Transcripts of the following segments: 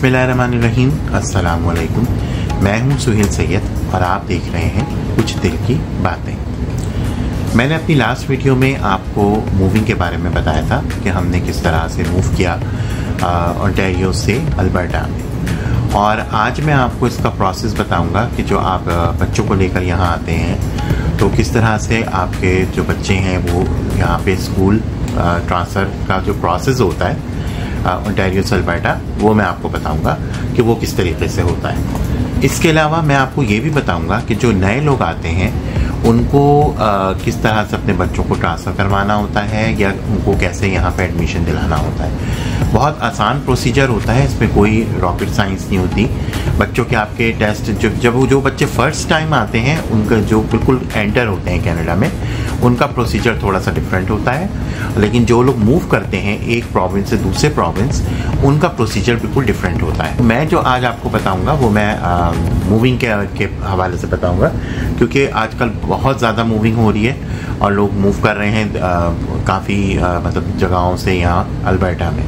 बिस्मिल्लाहिर्रहमानिर्रहीम, अस्सलाम वालेकुम। मैं हूं सुहेल सैयद और आप देख रहे हैं कुछ दिल की बातें। मैंने अपनी लास्ट वीडियो में आपको मूविंग के बारे में बताया था कि हमने किस तरह से मूव किया ओंटारियो से अल्बर्टा में, और आज मैं आपको इसका प्रोसेस बताऊंगा कि जो आप बच्चों को लेकर यहाँ आते हैं तो किस तरह से आपके जो बच्चे हैं वो यहाँ पे स्कूल ट्रांसफ़र का जो प्रोसेस होता है ओंटारियो से अल्बर्टा, वो मैं आपको बताऊंगा कि वो किस तरीके से होता है। इसके अलावा मैं आपको ये भी बताऊंगा कि जो नए लोग आते हैं उनको किस तरह से अपने बच्चों को ट्रांसफ़र करवाना होता है या उनको कैसे यहाँ पे एडमिशन दिलाना होता है। बहुत आसान प्रोसीजर होता है, इसमें कोई रॉकेट साइंस नहीं होती। बच्चों के आपके टेस्ट जब जो बच्चे फर्स्ट टाइम आते हैं उनका जो बिल्कुल एंटर होते हैं कनाडा में, उनका प्रोसीजर थोड़ा सा डिफरेंट होता है, लेकिन जो लोग मूव करते हैं एक प्रोविंस से दूसरे प्रोविंस, उनका प्रोसीजर बिल्कुल डिफरेंट होता है। मैं जो आज आपको बताऊंगा वो मैं मूविंग के हवाले से बताऊंगा, क्योंकि आजकल बहुत ज़्यादा मूविंग हो रही है और लोग मूव कर रहे हैं काफ़ी मतलब जगहों से यहाँ अल्बर्टा में।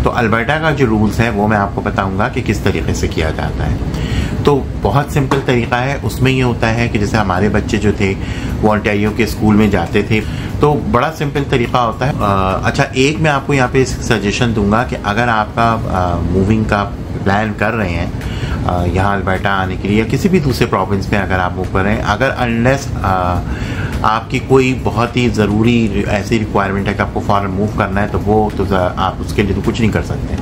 तो अल्बर्टा का जो रूल्स है वो मैं आपको बताऊंगा कि किस तरीके से किया जाता है। तो बहुत सिंपल तरीका है, उसमें ये होता है कि जैसे हमारे बच्चे जो थे वो ओंटारियो के स्कूल में जाते थे, तो बड़ा सिंपल तरीका होता है। अच्छा, एक मैं आपको यहाँ पे सजेशन दूंगा कि अगर आपका मूविंग का प्लान कर रहे हैं यहाँ अल्बर्टा आने के लिए या किसी भी दूसरे प्रोविंस में अगर आप मूव कर रहे हैं, अगर अनलेस आपकी कोई बहुत ही ज़रूरी ऐसी रिक्वायरमेंट है कि आपको फ़ौरन मूव करना है, तो वो तो आप उसके लिए तो कुछ नहीं कर सकते।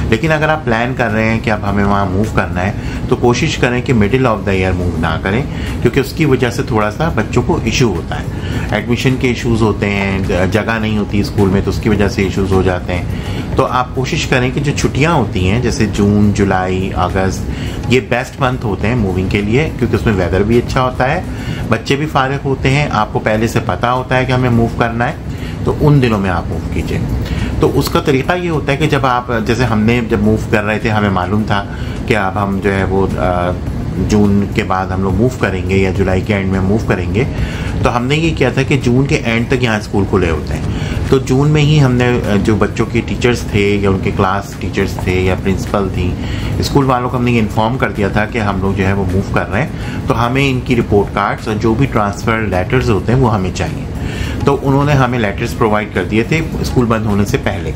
लेकिन अगर आप प्लान कर रहे हैं कि अब हमें वहाँ मूव करना है तो कोशिश करें कि middle of the year move ना करें, क्योंकि उसकी वजह से थोड़ा सा बच्चों को इशू होता है। एडमिशन के इश्यूज़ होते हैं, जगह नहीं होती स्कूल में, तो उसकी वजह से इश्यूज़ हो जाते हैं। तो आप कोशिश करें कि जो छुट्टियाँ होती हैं जैसे जून, जुलाई, अगस्त, ये बेस्ट मंथ होते हैं मूविंग के लिए, क्योंकि उसमें वेदर भी अच्छा होता है, बच्चे भी फारिग होते हैं, आपको पहले से पता होता है कि हमें मूव करना है, तो उन दिनों में आप मूव कीजिए। तो उसका तरीका ये होता है कि जब आप जैसे हमने जब मूव कर रहे थे, हमें मालूम था कि अब हम जो है वो जून के बाद हम लोग मूव करेंगे या जुलाई के एंड में मूव करेंगे, तो हमने ये किया था कि जून के एंड तक यहाँ स्कूल खुले होते हैं। तो जून में ही हमने जो बच्चों के टीचर्स थे या उनके क्लास टीचर्स थे या प्रिंसिपल थी, स्कूल वालों को हमने ये इन्फॉर्म कर दिया था कि हम लोग जो है वो मूव कर रहे हैं, तो हमें इनकी रिपोर्ट कार्ड्स और जो भी ट्रांसफ़र लेटर्स होते हैं वो हमें चाहिए। तो उन्होंने हमें लेटर्स प्रोवाइड कर दिए थे स्कूल बंद होने से पहले,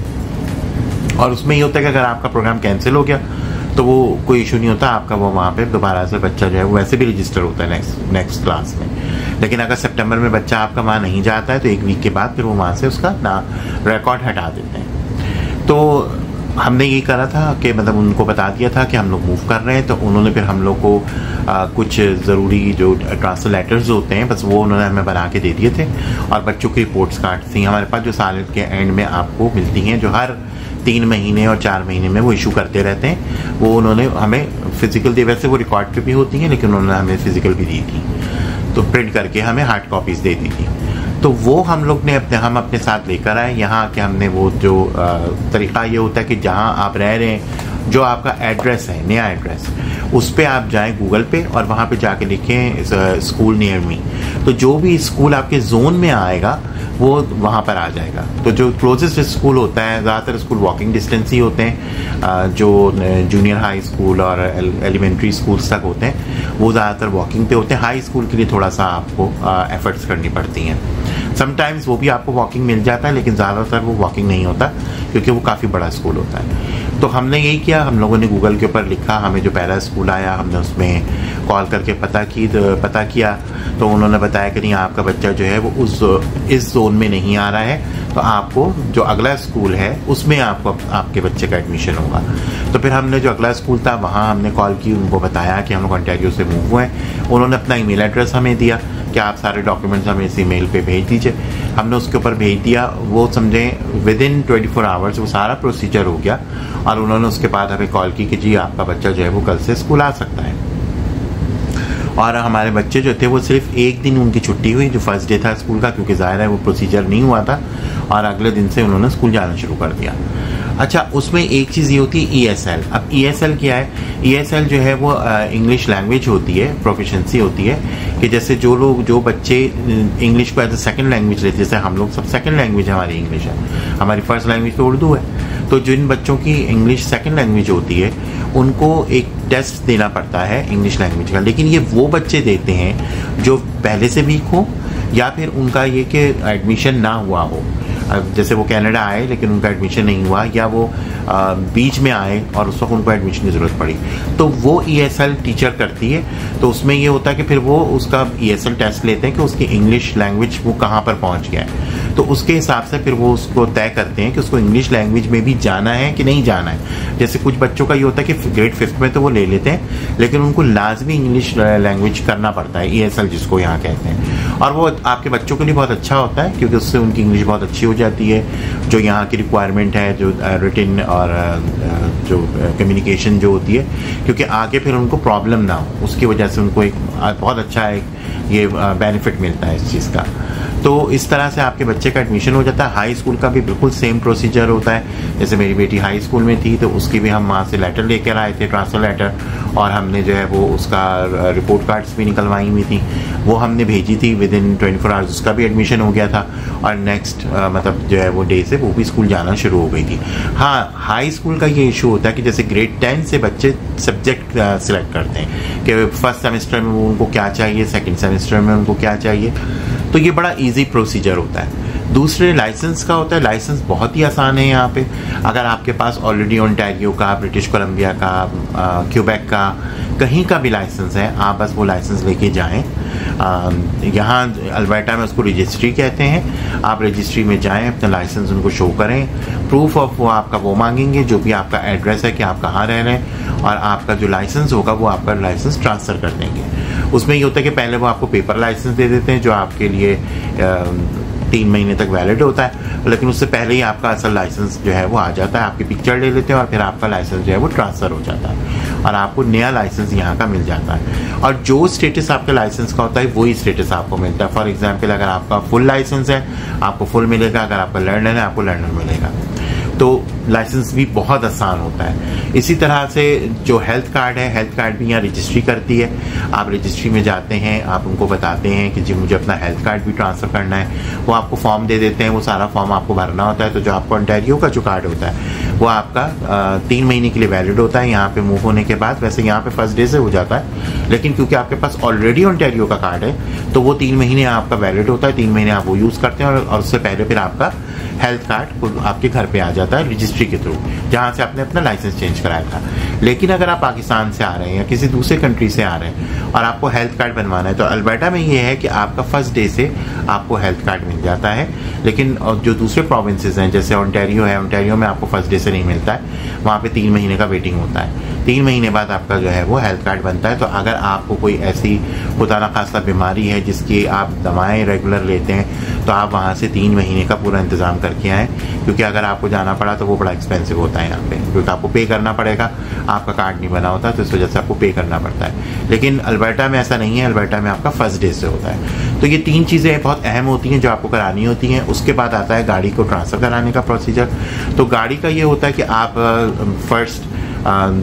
और उसमें ये होता है कि अगर आपका प्रोग्राम कैंसिल हो गया तो वो कोई इशू नहीं होता, आपका वो वहाँ पे दोबारा से बच्चा जो है वो वैसे भी रजिस्टर होता है नेक्स्ट क्लास में। लेकिन अगर सितंबर में बच्चा आपका वहाँ नहीं जाता है तो एक वीक के बाद फिर वो वहाँ से उसका ना रिकॉर्ड हटा देते हैं। तो हमने ये करा था कि मतलब उनको बता दिया था कि हम लोग मूव कर रहे हैं, तो उन्होंने फिर हम लोग को कुछ ज़रूरी जो ट्रांसफ़र लेटर्स होते हैं बस वो उन्होंने हमें बना के दे दिए थे, और बच्चों की रिपोर्ट्स कार्ड्स थी हमारे पास जो साल के एंड में आपको मिलती हैं, जो हर 3 महीने और 4 महीने में वो इशू करते रहते हैं। वो उन्होंने हमें फिजिकल दी, वैसे वो रिकॉर्ड पे भी होती हैं लेकिन उन्होंने हमें फिजिकल भी दी थी, तो प्रिंट करके हमें हार्ड कॉपीज़ दे दी थी। तो वो हम लोग ने अपने साथ लेकर आए यहाँ के। हमने वो जो तरीक़ा ये होता है कि जहाँ आप रह रहे हैं, जो आपका एड्रेस है, नया एड्रेस, उस पर आप जाएं गूगल पे और वहाँ पे जाके लिखें स्कूल नियर मी, तो जो भी स्कूल आपके जोन में आएगा वो वहाँ पर आ जाएगा। तो जो क्लोजेस्ट स्कूल होता है, ज़्यादातर स्कूल वॉकिंग डिस्टेंस ही होते हैं, जो जूनियर हाई स्कूल और एलिमेंट्री स्कूल्स तक होते हैं वो ज़्यादातर वॉकिंग पे होते हैं। हाई स्कूल के लिए थोड़ा सा आपको एफर्ट्स करनी पड़ती हैं। समटाइम्स वो भी आपको वॉकिंग मिल जाता है, लेकिन ज़्यादातर वो वॉकिंग नहीं होता क्योंकि वो काफ़ी बड़ा स्कूल होता है। तो हमने यही किया, हम लोगों ने गूगल के ऊपर लिखा, हमें जो पहला स्कूल आया हमने उसमें कॉल करके पता किया, तो उन्होंने बताया कि नहीं, आपका बच्चा जो है वो इस जोन में नहीं आ रहा है, तो आपको जो अगला स्कूल है उसमें आपके बच्चे का एडमिशन होगा। तो फिर हमने जो अगला स्कूल था वहाँ हमने कॉल की, उनको बताया कि हम लोग ओंटारियो से मूव हुए हैं। उन्होंने अपना ईमेल एड्रेस हमें दिया कि आप सारे डॉक्यूमेंट्स हमें इस ईमेल पे भेज दीजिए। हमने उसके ऊपर भेज दिया, वो समझें विदिन 24 आवर्स वो सारा प्रोसीजर हो गया, और उन्होंने उसके बाद हमें कॉल की कि जी आपका बच्चा जो है वो कल से स्कूल आ सकता है। और हमारे बच्चे जो थे वो सिर्फ एक दिन उनकी छुट्टी हुई, जो फर्स्ट डे था स्कूल का, क्योंकि ज़ाहिर है वो प्रोसीजर नहीं हुआ था, और अगले दिन से उन्होंने स्कूल जाना शुरू कर दिया। अच्छा, उसमें एक चीज़ ये होती है ESL। अब ESL क्या है? ESL जो है वो इंग्लिश लैंग्वेज होती है, प्रोफिशेंसी होती है कि जैसे जो बच्चे इंग्लिश को एज ए सेकंड लैंग्वेज लेते हैं, जैसे हम लोग सब सेकंड लैंग्वेज हमारी इंग्लिश है, हमारी फर्स्ट लैंग्वेज तो उर्दू है, तो जिन बच्चों की इंग्लिश सेकंड लैंग्वेज होती है उनको एक टेस्ट देना पड़ता है इंग्लिश लैंग्वेज का, लेकिन ये वो बच्चे देते हैं जो पहले से वीक हो या फिर उनका ये कि एडमिशन ना हुआ हो। जैसे वो कनाडा आए लेकिन उनका एडमिशन नहीं हुआ, या वो बीच में आए और उस वक्त उनको एडमिशन की ज़रूरत पड़ी, तो वो ESL टीचर करती है। तो उसमें ये होता है कि फिर वो उसका ESL टेस्ट लेते हैं कि उसकी इंग्लिश लैंग्वेज वो कहाँ पर पहुँच गया है। तो उसके हिसाब से फिर वो उसको तय करते हैं कि उसको इंग्लिश लैंग्वेज में भी जाना है कि नहीं जाना है। जैसे कुछ बच्चों का ये होता है कि ग्रेड 5 में तो वो ले लेते हैं, लेकिन उनको लाजमी इंग्लिश लैंग्वेज करना पड़ता है, ESL जिसको यहाँ कहते हैं। और वो आपके बच्चों के लिए बहुत अच्छा होता है क्योंकि उससे उनकी इंग्लिश बहुत अच्छी हो जाती है। जो यहाँ की रिक्वायरमेंट है, जो रिटन और जो कम्युनिकेशन जो होती है, क्योंकि आगे फिर उनको प्रॉब्लम ना हो, उसकी वजह से उनको एक बहुत अच्छा एक ये बेनिफिट मिलता है इस चीज़ का। तो इस तरह से आपके बच्चे का एडमिशन हो जाता है। हाई स्कूल का भी बिल्कुल सेम प्रोसीजर होता है। जैसे मेरी बेटी हाई स्कूल में थी तो उसकी भी हम वहाँ से लेटर लेकर आए थे, ट्रांसफ़र लेटर, और हमने जो है वो उसका रिपोर्ट कार्ड्स भी निकलवाई हुई थी, वो हमने भेजी थी। विदिन 24 आवर्स उसका भी एडमिशन हो गया था और नेक्स्ट मतलब जो है वो डे से वो भी स्कूल जाना शुरू हो गई थी। हाँ, हाई स्कूल का ये इशू होता है कि जैसे ग्रेड 10 से बच्चे सब्जेक्ट सिलेक्ट करते हैं कि फर्स्ट सेमेस्टर में उनको क्या चाहिए, सेकेंड सेमेस्टर में उनको क्या चाहिए, तो ये बड़ा इजी प्रोसीजर होता है। दूसरे लाइसेंस का होता है। लाइसेंस बहुत ही आसान है यहाँ पे। अगर आपके पास ऑलरेडी ओंटारियो का, ब्रिटिश कोलंबिया का, क्यूबेक का, कहीं का भी लाइसेंस है, आप बस वो लाइसेंस लेके जाएं। यहाँ अल्बर्टा में उसको रजिस्ट्री कहते हैं। आप रजिस्ट्री में जाएं, अपना लाइसेंस उनको शो करें, प्रूफ ऑफ वो आपका वो मांगेंगे, जो भी आपका एड्रेस है कि आप कहाँ रह रहे हैं, और आपका जो लाइसेंस होगा वो आपका लाइसेंस ट्रांसफ़र कर देंगे। उसमें ये होता है कि पहले वो आपको पेपर लाइसेंस दे देते हैं जो आपके लिए 3 महीने तक वैलिड होता है, लेकिन उससे पहले ही आपका असल लाइसेंस जो है वो आ जाता है। आपकी पिक्चर ले लेते हैं और फिर आपका लाइसेंस जो है वो ट्रांसफ़र हो जाता है और आपको नया लाइसेंस यहाँ का मिल जाता है। और जो स्टेटस आपके लाइसेंस का होता है वही स्टेटस आपको मिलता है। फॉर एग्जाम्पल, अगर आपका फुल लाइसेंस है आपको फुल मिलेगा, अगर आपका लर्नर है आपको लर्नर मिलेगा। तो लाइसेंस भी बहुत आसान होता है। इसी तरह से जो हेल्थ कार्ड है, हेल्थ कार्ड भी यहाँ रजिस्ट्री करती है। आप रजिस्ट्री में जाते हैं, आप उनको बताते हैं कि जी मुझे अपना हेल्थ कार्ड भी ट्रांसफ़र करना है, वो आपको फॉर्म दे देते हैं, वो सारा फॉर्म आपको भरना होता है। तो जो आपको ओंटारियो का जो कार्ड होता है वो आपका 3 महीने के लिए वैलिड होता है यहाँ पे मूव होने के बाद। वैसे यहाँ पे फर्स्ट डे से हो जाता है, लेकिन क्योंकि आपके पास ऑलरेडी ओंटारियो का कार्ड है तो वो 3 महीने आपका वैलिड होता है। 3 महीने आप वो यूज़ करते हैं और उससे पहले फिर आपका हेल्थ कार्ड आपके घर पे आ जाता है रजिस्ट्री के थ्रू, जहाँ से आपने अपना लाइसेंस चेंज कराया था। लेकिन अगर आप पाकिस्तान से आ रहे हैं या किसी दूसरे कंट्री से आ रहे हैं और आपको हेल्थ कार्ड बनवाना है, तो अल्बर्टा में ये है कि आपका फर्स्ट डे से आपको हेल्थ कार्ड मिल जाता है। लेकिन जो दूसरे प्रोविंसेस हैं जैसे ओंटारियो है, ओंटारियो में आपको फर्स्ट डे से नहीं मिलता है, वहाँ पे 3 महीने का वेटिंग होता है। 3 महीने बाद आपका जो है वो हेल्थ कार्ड बनता है। तो अगर आपको कोई ऐसी खुदा न खास्ता बीमारी है जिसकी आप दवाएं रेगुलर लेते हैं, तो आप वहाँ से 3 महीने का पूरा इंतज़ाम करके आएँ, क्योंकि अगर आपको जाना पड़ा तो वो बड़ा एक्सपेंसिव होता है यहाँ पे, क्योंकि आपको पे करना पड़ेगा। आपका कार्ड नहीं बना होता तो इस वजह से आपको पे करना पड़ता है। लेकिन अल्बर्टा में ऐसा नहीं है, अल्बर्टा में आपका फर्स्ट डे से होता है। तो ये 3 चीज़ें बहुत अहम होती हैं जो आपको करानी होती हैं। उसके बाद आता है गाड़ी को ट्रांसफ़र कराने का प्रोसीजर। तो गाड़ी का ये होता है कि आप फर्स्ट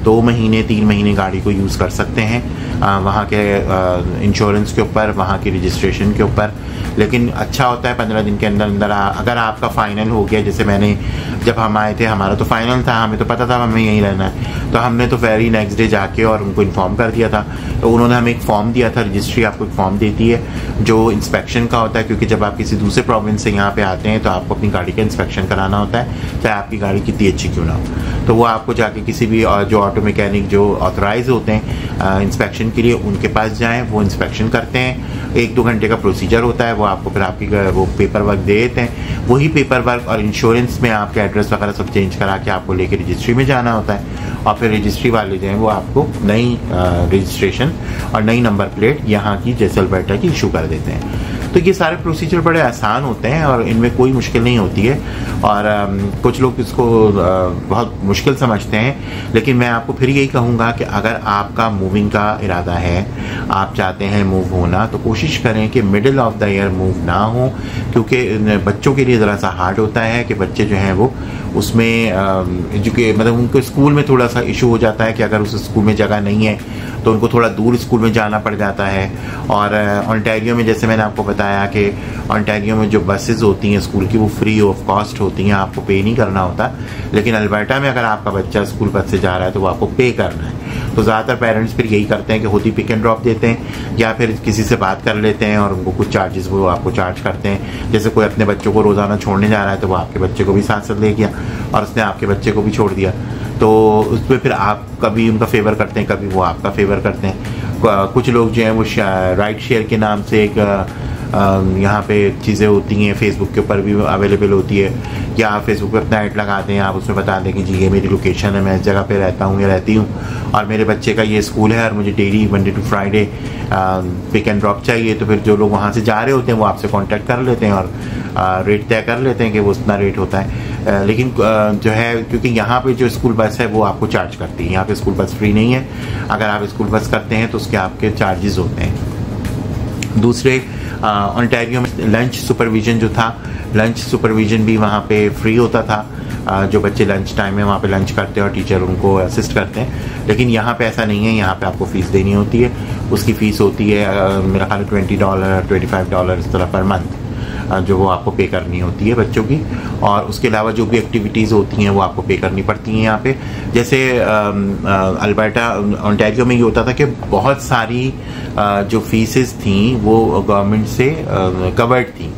2 महीने 3 महीने गाड़ी को यूज़ कर सकते हैं वहाँ के इंश्योरेंस के ऊपर, वहाँ की रजिस्ट्रेशन के ऊपर। लेकिन अच्छा होता है 15 दिन के अंदर अंदर अगर आपका फ़ाइनल हो गया। जैसे मैंने जब हम आए थे, हमारा तो फाइनल था, हमें तो पता था हमें यहीं रहना है, तो हमने तो वेरी नेक्स्ट डे जाके और उनको इन्फॉर्म कर दिया था। तो उन्होंने हमें एक फॉर्म दिया था, रजिस्ट्री आपको एक फॉर्म देती है जो इंस्पेक्शन का होता है, क्योंकि जब आप किसी दूसरे प्रोविंस से यहाँ पे आते हैं तो आपको अपनी गाड़ी का इंस्पेक्शन कराना होता है, चाहे आपकी गाड़ी कितनी अच्छी क्यों ना हो। तो वो आपको जाके किसी भी जो ऑटो मैकेनिक जो ऑथराइज होते हैं इंस्पेक्शन के लिए, उनके पास जाएं, वो इंस्पेक्शन करते हैं। 1-2 घंटे का प्रोसीजर होता है, वो आपको फिर आपकी वो पेपर वर्क दे देते हैं। वही पेपर वर्क और इंश्योरेंस में आपके एड्रेस वगैरह सब चेंज करा के आपको लेके रजिस्ट्री में जाना होता है, और फिर रजिस्ट्री वाले जो हैं वो आपको नई रजिस्ट्रेशन और नई नंबर प्लेट यहाँ की जैसे अल्बर्टा की इशू कर देते हैं। तो ये सारे प्रोसीजर बड़े आसान होते हैं और इनमें कोई मुश्किल नहीं होती है। और कुछ लोग इसको बहुत मुश्किल समझते हैं, लेकिन मैं आपको फिर यही कहूँगा कि अगर आपका मूविंग का इरादा है, आप चाहते हैं मूव होना, तो कोशिश करें कि middle of the year move ना हो, क्योंकि बच्चों के लिए ज़रा सा हार्ड होता है कि बच्चे जो हैं वो उसमें मतलब उनको स्कूल में थोड़ा सा इशू हो जाता है कि अगर उस स्कूल में जगह नहीं है तो उनको थोड़ा दूर स्कूल में जाना पड़ जाता है। और ओंटारियो में जैसे मैंने आपको बताया कि ओंटारियो में जो बसेस होती हैं स्कूल की वो फ्री ऑफ कॉस्ट होती हैं, आपको पे नहीं करना होता। लेकिन अल्बर्टा में अगर आपका बच्चा स्कूल बस से जा रहा है तो वो आपको पे करना है। तो ज़्यादातर पेरेंट्स फिर यही करते हैं कि खुद ही पिक एंड ड्रॉप देते हैं या फिर किसी से बात कर लेते हैं और उनको कुछ चार्जेस वो आपको चार्ज करते हैं। जैसे कोई अपने बच्चों को रोज़ाना छोड़ने जा रहा है तो वो आपके बच्चे को भी साथ साथ ले गया और उसने आपके बच्चे को भी छोड़ दिया, तो उस पर फिर आप कभी उनका फेवर करते हैं, कभी वो आपका फेवर करते हैं। कुछ लोग जो हैं वो राइड शेयर के नाम से एक यहाँ पे चीज़ें होती हैं, फेसबुक के ऊपर भी अवेलेबल होती है, या आप फेसबुक पे अपना ऐड लगा दें, आप उसमें बता दें कि जी ये मेरी लोकेशन है, मैं इस जगह पे रहता हूँ या रहती हूँ और मेरे बच्चे का ये स्कूल है और मुझे daily Monday to Friday pick and drop चाहिए। तो फिर जो लोग वहाँ से जा रहे होते हैं वो आपसे कांटेक्ट कर लेते हैं और रेट तय कर लेते हैं कि वो उतना रेट होता है। लेकिन जो है क्योंकि यहाँ पे जो स्कूल बस है वो आपको चार्ज करती है, यहाँ पे स्कूल बस फ्री नहीं है। अगर आप स्कूल बस करते हैं तो उसके आपके चार्जेस होते हैं। दूसरे ओंटारियो में लंच सुपरविज़न जो था, लंच सुपरविज़न भी वहाँ पे फ्री होता था। जो बच्चे लंच टाइम में वहाँ पे लंच करते हैं और टीचर उनको असिस्ट करते हैं। लेकिन यहाँ पे ऐसा नहीं है, यहाँ पे आपको फ़ीस देनी होती है। उसकी फ़ीस होती है मेरा ख्याल $20 $25 इस तरह पर मंथ, जो वो आपको पे करनी होती है बच्चों की। और उसके अलावा जो भी एक्टिविटीज़ होती हैं वो आपको पे करनी पड़ती हैं यहाँ पे। जैसे अल्बर्टा ओंटारियो में ये होता था कि बहुत सारी जो फीसेस थी वो गवर्नमेंट से कवर्ड थी,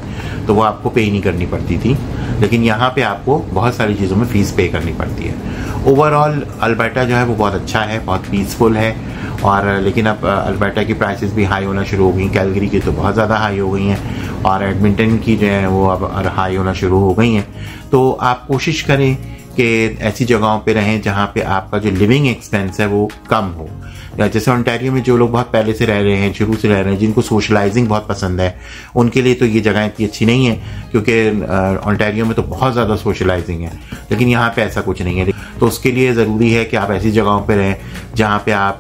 तो वो आपको पे नहीं करनी पड़ती थी। लेकिन यहाँ पे आपको बहुत सारी चीज़ों में फ़ीस पे करनी पड़ती है। ओवरऑल अल्बर्टा जो है वो बहुत अच्छा है, बहुत पीसफुल है। और लेकिन अब अल्बर्टा की प्राइसेस भी हाई होना शुरू हो गई, कैलगरी की तो बहुत ज़्यादा हाई हो गई हैं और एडमिंटन की जो है वो अब हाई होना शुरू हो गई हैं। तो आप कोशिश करें कि ऐसी जगहों पे रहें जहाँ पे आपका जो लिविंग एक्सपेंस है वो कम हो। जैसे ओंटारियो में जो लोग बहुत पहले से रह रहे हैं, शुरू से रह रहे हैं, जिनको सोशलाइजिंग बहुत पसंद है, उनके लिए तो ये जगह इतनी अच्छी नहीं है क्योंकि ओंटारियो में तो बहुत ज़्यादा सोशलाइजिंग है। लेकिन यहाँ पे ऐसा कुछ नहीं है। तो उसके लिए ज़रूरी है कि आप ऐसी जगहों पे रहें जहाँ पे आप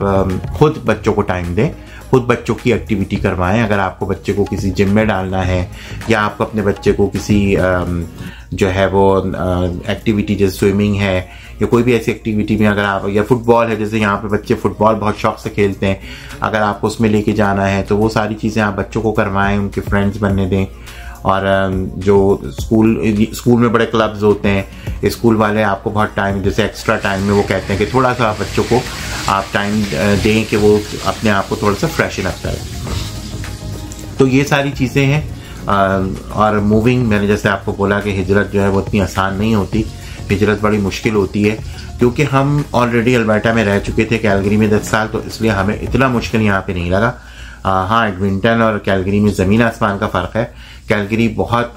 खुद बच्चों को टाइम दें, खुद बच्चों की एक्टिविटी करवाएं। अगर आपको बच्चे को किसी जिम में डालना है या आपको अपने बच्चे को किसी जो है वो एक्टिविटी जैसे स्विमिंग है या कोई भी ऐसी एक्टिविटी में अगर आप, या फुटबॉल है, जैसे यहाँ पे बच्चे फुटबॉल बहुत शौक से खेलते हैं, अगर आपको उसमें लेके जाना है तो वो सारी चीज़ें आप बच्चों को करवाएं, उनके फ्रेंड्स बनने दें। और जो स्कूल में बड़े क्लब्स होते हैं, स्कूल वाले आपको बहुत टाइम, जैसे एक्स्ट्रा टाइम में वो कहते हैं कि थोड़ा सा बच्चों को आप टाइम दें कि वो अपने आप को थोड़ा सा फ्रेशन अप करें। तो ये सारी चीज़ें हैं। और मूविंग, मैंने जैसे आपको बोला कि हिजरत जो है वो इतनी आसान नहीं होती, हिजरत बड़ी मुश्किल होती है क्योंकि हम ऑलरेडी अल्बर्टा में रह चुके थे, कैलगरी में 10 साल, तो इसलिए हमें इतना मुश्किल यहाँ पे नहीं लगा। हाँ, एडमिंटन और कैलगरी में ज़मीन आसमान का फ़र्क है। कैलगरी बहुत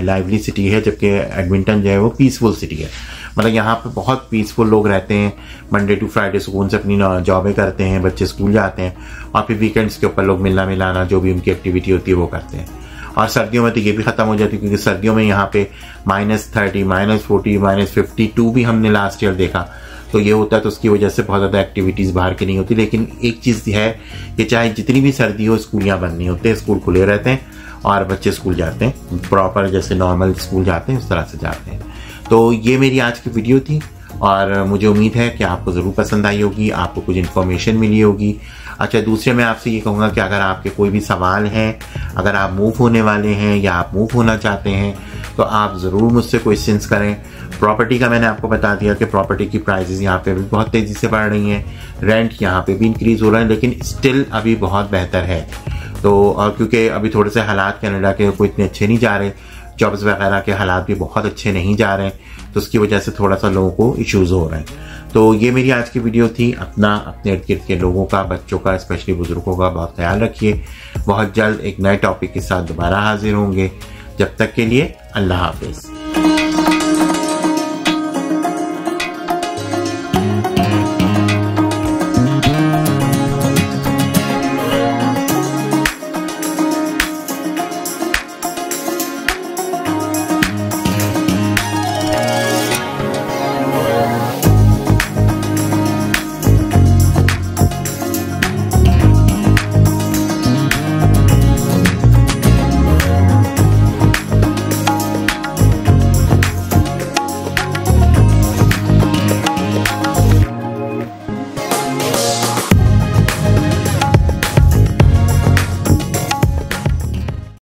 लाइवली सिटी है जबकि एडमिंटन जो है वो पीसफुल सिटी है। मतलब यहाँ पे बहुत पीसफुल लोग रहते हैं, मंडे टू फ्राइडे सुकून से अपनी जॉबें करते हैं, बच्चे स्कूल जाते हैं और फिर वीकेंड्स के ऊपर लोग मिलना मिलाना जो भी उनकी एक्टिविटी होती है वो करते हैं। और सर्दियों में तो ये भी ख़त्म हो जाती है क्योंकि सर्दियों में यहाँ पे -30, -40, -52 भी हमने लास्ट ईयर देखा। तो ये होता है, तो उसकी वजह से बहुत ज़्यादा एक्टिविटीज़ बाहर की नहीं होती। लेकिन एक चीज़ है कि चाहे जितनी भी सर्दी हो, स्कूल यहाँ बंद नहीं होते, स्कूल खुले रहते हैं और बच्चे स्कूल जाते हैं, प्रॉपर जैसे नॉर्मल स्कूल जाते हैं उस तरह से जाते हैं। तो ये मेरी आज की वीडियो थी और मुझे उम्मीद है कि आपको ज़रूर पसंद आई होगी, आपको कुछ इन्फॉर्मेशन मिली होगी। अच्छा, दूसरे मैं आपसे ये कहूँगा कि अगर आपके कोई भी सवाल हैं, अगर आप मूव होने वाले हैं या आप मूव होना चाहते हैं तो आप ज़रूर मुझसे क्वेश्चंस करें। प्रॉपर्टी का मैंने आपको बता दिया कि प्रॉपर्टी की प्राइसेस यहाँ पे भी बहुत तेज़ी से बढ़ रही हैं, रेंट यहाँ पे भी इंक्रीज़ हो रहा है, लेकिन स्टिल अभी बहुत बेहतर है। तो और क्योंकि अभी थोड़े से हालात कनाडा के कोई इतने अच्छे नहीं जा रहे, जॉब्स वगैरह के हालात भी बहुत अच्छे नहीं जा रहे हैं, तो उसकी वजह से थोड़ा सा लोगों को इश्यूज़ हो रहे हैं। तो ये मेरी आज की वीडियो थी। अपने इर्द गिर्द के लोगों का, बच्चों का, स्पेशली बुजुर्गों का बहुत ख्याल रखिए। बहुत जल्द एक नए टॉपिक के साथ दोबारा हाजिर होंगे। जब तक के लिए अल्लाह हाफिज़।